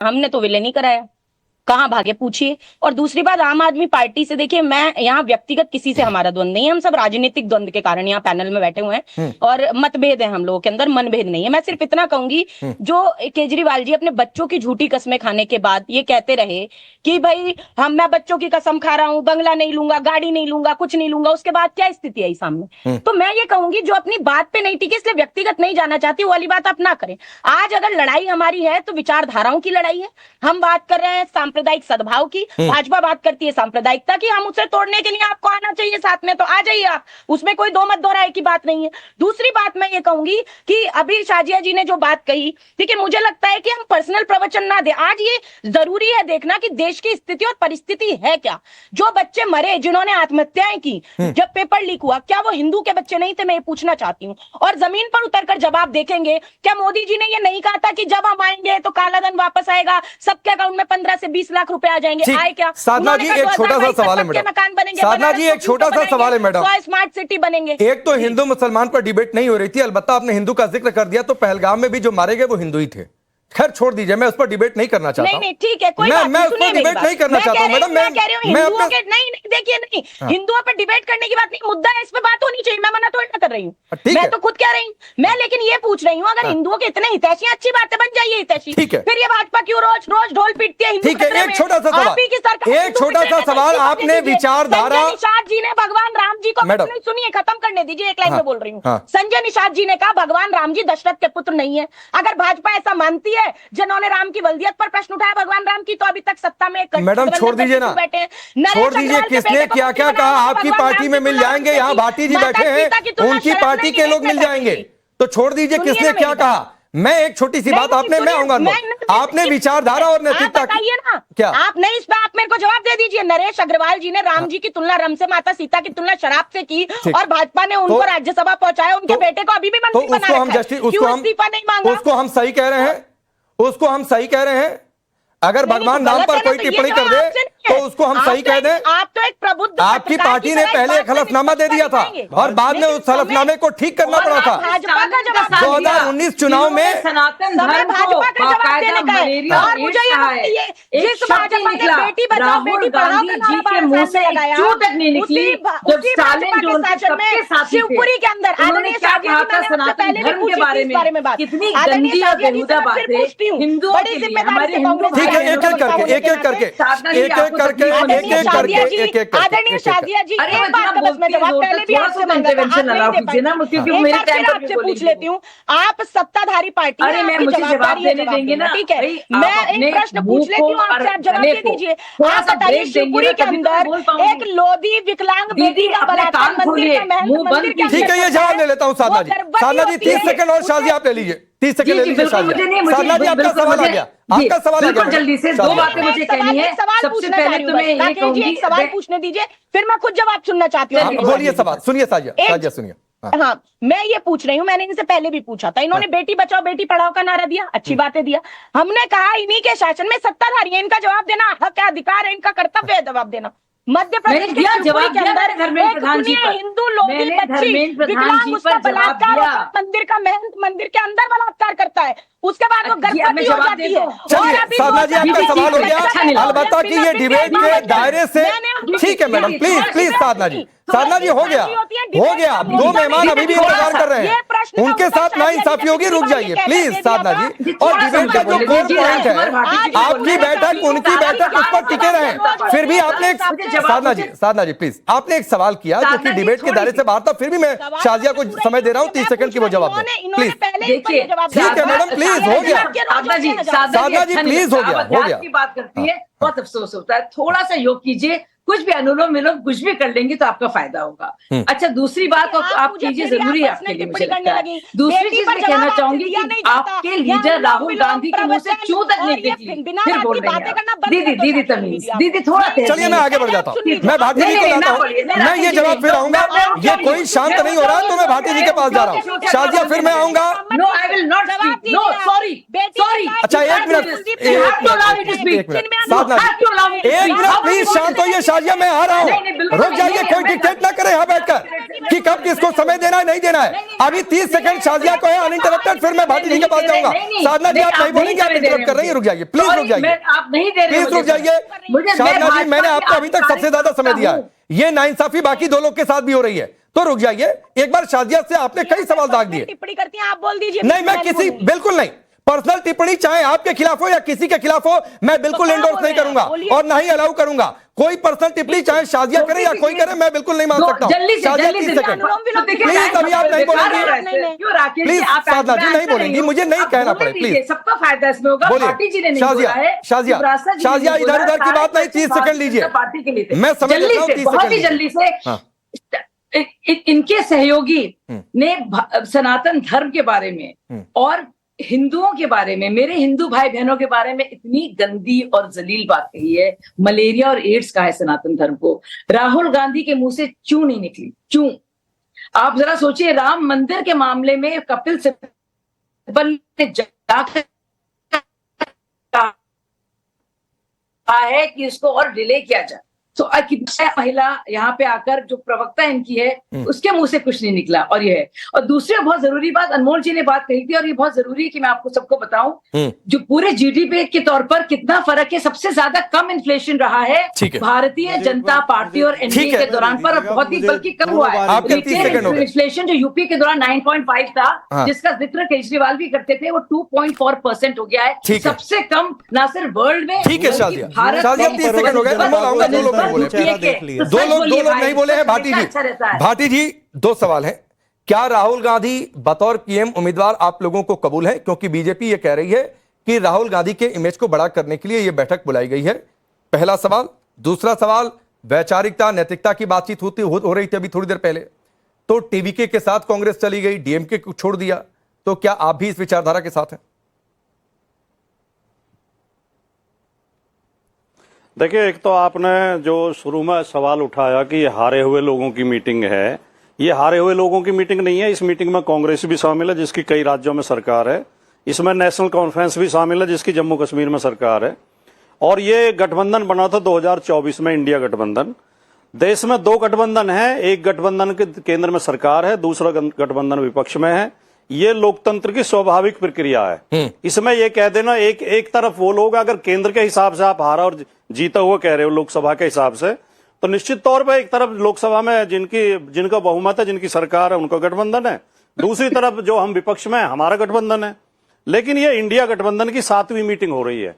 हमने तो विलय नहीं कराया, कहाँ भागे पूछिए। और दूसरी बात, आम आदमी पार्टी से देखिए, मैं यहाँ व्यक्तिगत किसी से हमारा द्वंद नहीं है, हम सब राजनीतिक द्वंद के कारण यहाँ पैनल में बैठे हुए हैं और मतभेद है हम लोगों के अंदर, मनभेद नहीं है। मैं सिर्फ इतना कहूंगी, जो केजरीवाल जी अपने बच्चों की झूठी कस्में खाने के बाद ये कहते रहे कि भाई मैं बच्चों की कसम खा रहा हूं, बंगला नहीं लूंगा, गाड़ी नहीं लूंगा, कुछ नहीं लूंगा, उसके बाद क्या स्थिति आई सामने। तो मैं ये कहूंगी, जो अपनी बात पे नहीं टिके इसलिए व्यक्तिगत नहीं जाना चाहती, वो वाली बात आप ना करें। आज अगर लड़ाई हमारी है तो विचारधाराओं की लड़ाई है। हम बात कर रहे हैं सांप्रदायिक सद्भाव की, भाजपा बात करती है सांप्रदायिकता की। हम उसे तोड़ने के लिए आपको आना चाहिए साथ में, तो आ जाइए आप, उसमें कोई दो मत दो राय की बात नहीं है। दूसरी बात मैं ये कहूंगी कि अभी शाजिया जी ने जो बात कही, ठीक है, मुझे लगता है कि हम पर्सनल प्रवचन ना दे। आज ये जरूरी है देखना कि देश की स्थिति और परिस्थिति है क्या। जो बच्चे मरे, जिन्होंने आत्महत्याएं की जब पेपर लीक हुआ, क्या वो हिंदू के बच्चे नहीं थे? मैं ये पूछना चाहती हूँ। और जमीन पर उतरकर जवाब देखेंगे। क्या मोदी जी ने ये नहीं कहा था कि जब हम आएंगे तो काला धन वापस आएगा, सबके अकाउंट में 15 से 20 लाख रुपए आ जाएंगे? आए क्या? साधना जी, एक छोटा सा सवाल है मैडम। मकान बनेंगे, साधना जी, एक छोटा सा सवाल है मैडम। स्मार्ट सिटी बनेंगे। एक तो हिंदू मुसलमान पर डिबेट नहीं हो रही थी, अलबत्ता आपने हिंदू का जिक्र कर दिया, तो पहलगाम में भी जो मारे गए वो हिंदू ही थे। खैर छोड़ दीजिए, मैं उस पर डिबेट नहीं करना चाहता। नहीं ठीक है, कोई बात मैं उस पर डिबेट नहीं करना चाहता हूं मैडम। मैं कह रही हूं हिंदुओं के नहीं देखिए, नहीं हिंदुओं पर डिबेट करने की बात नहीं, मुद्दा है, इस पे बात होनी चाहिए। मैं मना थोड़ी ना कर रही हूँ, मैं तो खुद कह रही हूँ। मैं लेकिन ये पूछ रही हूँ, अगर हिंदुओं के इतने हितैषी, अच्छी बात है, बन जाइए हितैषी। ठीक है, फिर ये भाजपा क्यों रोज रोज ढोल पीटती है? ठीक है, एक छोटा सा सवाल, एक छोटा सा सवाल। आपने विचारधारा, निषाद जी ने भगवान राम जी को, सुनिए खत्म करने दीजिए, एक लाइन में बोल रही हूँ। संजय निषाद जी ने कहा भगवान राम जी दशरथ के पुत्र नहीं है। अगर भाजपा ऐसा मानती है, जिन्होंने राम की वल्दियत पर प्रश्न उठाया भगवान राम की, तो अभी तक सत्ता में मैडम छोड़ दीजिए ना, छोड़ दीजिए। किसने क्या क्या कहा? आपकी पार्टी में मिल जाएंगे, यहाँ भाटी जी बैठे हैं, उनकी पार्टी के लोग मिल जाएंगे, तो छोड़ दीजिए किसने क्या कहा। मैं एक छोटी सी बात, आपने, मैं आऊंगा, आपने विचारधारा और नैतिकता की ना क्या? आप नहीं, इस पर आप मेरे को जवाब दे दीजिए। नरेश अग्रवाल जी ने राम जी की तुलना रम से, माता सीता की तुलना शराब से की, और भाजपा ने उनको राज्यसभा पहुंचाया, उनके बेटे को अभी भी मंत्री बना रखा है। क्यों इस्तीफा नहीं मांगा? उसको हम सही कह रहे हैं, उसको हम सही कह रहे हैं। अगर भगवान राम पर कोई टिप्पणी कर दे तो उसको हम सही कह दें। आप तो एक प्रबुद्ध, आपकी पार्टी ने पहले एक हलफनामा दे दिया था और बाद में उस हलफनामे को ठीक करना पड़ा था। 2019 चुनाव में सनातन धर्म को बाकायदा मलेरिया जिस भाजपा ने बेटी बचाओ बेटी पढ़ाओ जी के मुंह से चू तक नहीं निकली, जब स्टालिन जो उनके सबके साथी शिवपुरी के अंदर उन्होंने क्या कहा था सनातन धर्म के बारे में, कितनी गंदी और बेहुदा बातें हिंदुओं के लिए, हमारे हिंदू। ठीक है, एक एक करके एक एक करके आदरणीय शाजिया जी, एक बात का बस मैं जवाब पहले भी आपसे आपसे पूछ लेती हूँ। आप सत्ताधारी पार्टी, अरे मैं मुझे जवाब देने देंगे ना, ठीक है? मैं एक प्रश्न पूछ लेती हूँ आपसे, आप जवाब दे दीजिए। आप बताइए, शिवपुरी के अंदर एक लोधी विकलांग बेटी का बलात्कार मंदिर का मंदिर के, ठीक है, ये जवाब ले लेता हूँ साधना जी। साधना जी 30 सेकंड और शाजिया आप ले लीजिए, 30 सेकंड ले लीजिए। साधना जी आपका सवाल आ गया, आपका सवाल आ गया। जल्दी से दो बातें मुझे कहनी है। सबसे पहले तो मैं ये कहूंगी, एक सवाल पूछने दीजिए, फिर मैं खुद जवाब सुनना चाहती हूँ। बोलिए सवाल, सुनिए साजिया सुनिए। हाँ, मैं ये पूछ रही हूँ, मैंने इनसे पहले भी पूछा था। इन्होंने बेटी बचाओ बेटी पढ़ाओ का नारा दिया, अच्छी बातें दिया। हमने कहा इन्हीं के शासन में सत्ताधारी है, इनका जवाब देना हक है, अधिकार है, इनका कर्तव्य है जवाब देना। मध्य प्रदेश के शिवपुरी के अंदर हिंदू लोधी बच्ची विकलांग, उसका बलात्कार मंदिर का महंत मंदिर के अंदर बलात्कार करता है, उसके बाद वो गर्भवती हो जाती है। चलिए साधना जी, आपका सवाल हो गया। अलबत्ता कि ये डिबेट के दायरे से, ठीक है मैडम, प्लीज प्लीज साधना जी, साधना जी हो गया, हो गया। 2 मेहमान अभी भी इंतजार कर रहे हैं, उनके साथ नाइंसाफी होगी, रुक जाइए प्लीज साधना जी। और डिबेट का जो कोर पॉइंट है, आपकी बैठक उनकी बैठक, उस पर टिके रहे। फिर भी आपने साधना जी प्लीज, आपने एक सवाल किया जो कि डिबेट के दायरे से बाहर था, फिर भी मैं शाजिया को समय दे रहा हूँ 30 सेकंड की वो जवाब दें प्लीज। देखिए ठीक है मैडम, प्लीज हो गया। साधना जी प्लीज हो गया, हो गया। की बात करती है, बहुत अफसोस होता है। थोड़ा सा योग कीजिए, कुछ भी अनुलोम विलोम कुछ भी कर लेंगे तो आपका फायदा होगा। अच्छा, दूसरी बात आप कीजिए, जरूरी है आपके लिए, मुझे लगता है। दूसरी चीज मैं कहना चाहूंगी कि आपके लीडर राहुल गांधी के मुंह से चू तक नहीं निकली, फिर बोल रहे हैं दीदी तमीज, दीदी थोड़ा। चलिए मैं आगे बढ़ जाता हूँ, मैं भाटी जी को लाता हूँ, मैं ये जवाब फिर आऊंगा। ये कोई शांत नहीं हो रहा तो मैं भाटी जी के पास जा रहा हूँ। शाजिया फिर मैं आऊंगा। No, I will not speak, no, sorry. अच्छा एक minute Sadhana ji, 1 minute please शांत होइए। शाजिया मैं आ रहा हूँ, रुक जाइए, कोई डिक्टेट ना करे यहाँ बैठकर कि कब किसको समय देना है नहीं देना है। अभी 30 सेकंड शाजिया को है अनइंटरप्टेड, फिर मैं भाटी जी के पास जाऊंगा। साधना जी आप नहीं बोलेंगे, आप इंटरप्ट कर रही है, रुक जाइए प्लीज, रुक जाइए आप नहीं दे रहे, प्लीज रुक जाइए। साधना जी मैंने आपको अभी तक सबसे ज्यादा समय दिया है, ये नाइंसाफी बाकी दो लोग के साथ भी हो रही है, तो रुक जाइए। एक बार शाजिया से आपने कई सवाल दाग दिए। टिप्पणी करती हैं आप, बोल दीजिए। नहीं, मैं किसी बिल्कुल नहीं, पर्सनल टिप्पणी चाहे आपके खिलाफ हो या किसी के खिलाफ हो, मैं बिल्कुल एंडोर्स नहीं करूंगा और ना ही अलाउ करूंगा। कोई पर्सनल टिप्पणी चाहे शाजिया करे या कोई करे, मैं बिल्कुल नहीं मान सकता हूं। शाजिया 30 सेकंड प्लीज, अभी आप नहीं बोलेंगी प्लीज, साधना जी नहीं बोलेंगी, मुझे नहीं कहना पड़े प्लीज। सबका फायदा इसमें होगा। बोलिए शाजिया इधर उधर की बात नहीं, 30 सेकंड लीजिए, पार्टी के लिए मैं समझ लेता हूं, 30 बहुत ही सेकंड जल्दी से इनके सहयोगी ने सनातन धर्म के बारे में और हिंदुओं के बारे में, मेरे हिंदू भाई बहनों के बारे में इतनी गंदी और जलील बात कही है। मलेरिया और एड्स कहा है सनातन धर्म को। राहुल गांधी के मुंह से चू नहीं निकली, चू। आप जरा सोचिए, राम मंदिर के मामले में कपिल सिब्बल ने जाकर कहा है कि इसको और डिले किया जाए। तो कितना महिला यहाँ पे आकर जो प्रवक्ता इनकी है उसके मुंह से कुछ नहीं निकला, और ये है। और दूसरी बहुत जरूरी बात अनमोल जी ने बात कही थी, और ये बहुत जरूरी है कि मैं आपको सबको बताऊं, जो पूरे जीडीपी के तौर पर कितना फर्क है। सबसे ज्यादा कम इन्फ्लेशन रहा है भारतीय जनता पार्टी और एनडीए के दौरान पर, बहुत ही बल्कि कम हुआ है। इन्फ्लेशन जो यूपी के दौरान 9.5 था, जिसका जिक्र केजरीवाल भी करते थे, वो 2.4% हो गया है। सबसे कम ना सिर्फ वर्ल्ड में, भारत दो लोग नहीं बोले हैं। भाटी जी 2 सवाल हैं। क्या राहुल गांधी बतौर पीएम उम्मीदवार आप लोगों को कबूल है? क्योंकि बीजेपी ये कह रही है कि राहुल गांधी के इमेज को बड़ा करने के लिए यह बैठक बुलाई गई है। पहला सवाल। दूसरा सवाल, वैचारिकता नैतिकता की बातचीत हो रही थी अभी थोड़ी देर पहले, तो टीवीके के साथ कांग्रेस चली गई, डीएमके को छोड़ दिया, तो क्या आप भी इस विचारधारा के साथ हैं? देखिए, एक तो आपने जो शुरू में सवाल उठाया कि ये हारे हुए लोगों की मीटिंग है, ये हारे हुए लोगों की मीटिंग नहीं है। इस मीटिंग में कांग्रेस भी शामिल है जिसकी कई राज्यों में सरकार है, इसमें नेशनल कॉन्फ्रेंस भी शामिल है जिसकी जम्मू कश्मीर में सरकार है, और ये गठबंधन बना था 2024 में, इंडिया गठबंधन। देश में 2 गठबंधन है, एक गठबंधन के केंद्र में सरकार है, दूसरा गठबंधन विपक्ष में है। ये लोकतंत्र की स्वाभाविक प्रक्रिया है। इसमें ये कह देना एक तरफ वो लोग, अगर केंद्र के हिसाब से आप हारा और जीता हुआ कह रहे हो लोकसभा के हिसाब से, तो निश्चित तौर पे एक तरफ लोकसभा में जिनका बहुमत है, जिनकी सरकार है, उनका गठबंधन है, दूसरी तरफ जो हम विपक्ष में है, हमारा गठबंधन है। लेकिन ये इंडिया गठबंधन की 7वीं मीटिंग हो रही है।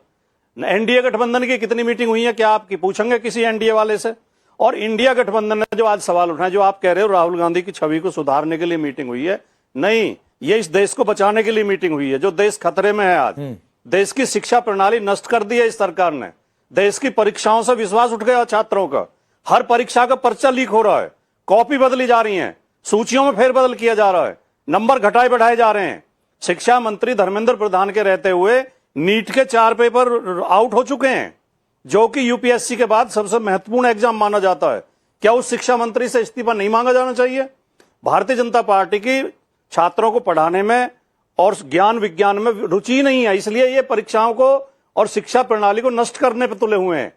एनडीए गठबंधन की कितनी मीटिंग हुई है क्या आप पूछेंगे किसी एनडीए वाले से? और इंडिया गठबंधन ने जो आज सवाल उठाए, जो आप कह रहे हो राहुल गांधी की छवि को सुधारने के लिए मीटिंग हुई है, नहीं, ये इस देश को बचाने के लिए मीटिंग हुई है। जो देश खतरे में है आज, देश की शिक्षा प्रणाली नष्ट कर दी है इस सरकार ने, देश की परीक्षाओं से विश्वास उठ गया छात्रों का, हर परीक्षा का पर्चा लीक हो रहा है, कॉपी बदली जा रही है, सूचियों में फेरबदल किया जा रहा है, नंबर घटाए बढ़ाए जा रहे हैं। शिक्षा मंत्री धर्मेंद्र प्रधान के रहते हुए नीट के 4 पेपर आउट हो चुके हैं, जो कि यूपीएससी के बाद सबसे महत्वपूर्ण एग्जाम माना जाता है। क्या उस शिक्षा मंत्री से इस्तीफा नहीं मांगा जाना चाहिए? भारतीय जनता पार्टी की छात्रों को पढ़ाने में और ज्ञान विज्ञान में रुचि नहीं है, इसलिए ये परीक्षाओं को और शिक्षा प्रणाली को नष्ट करने पर तुले हुए हैं।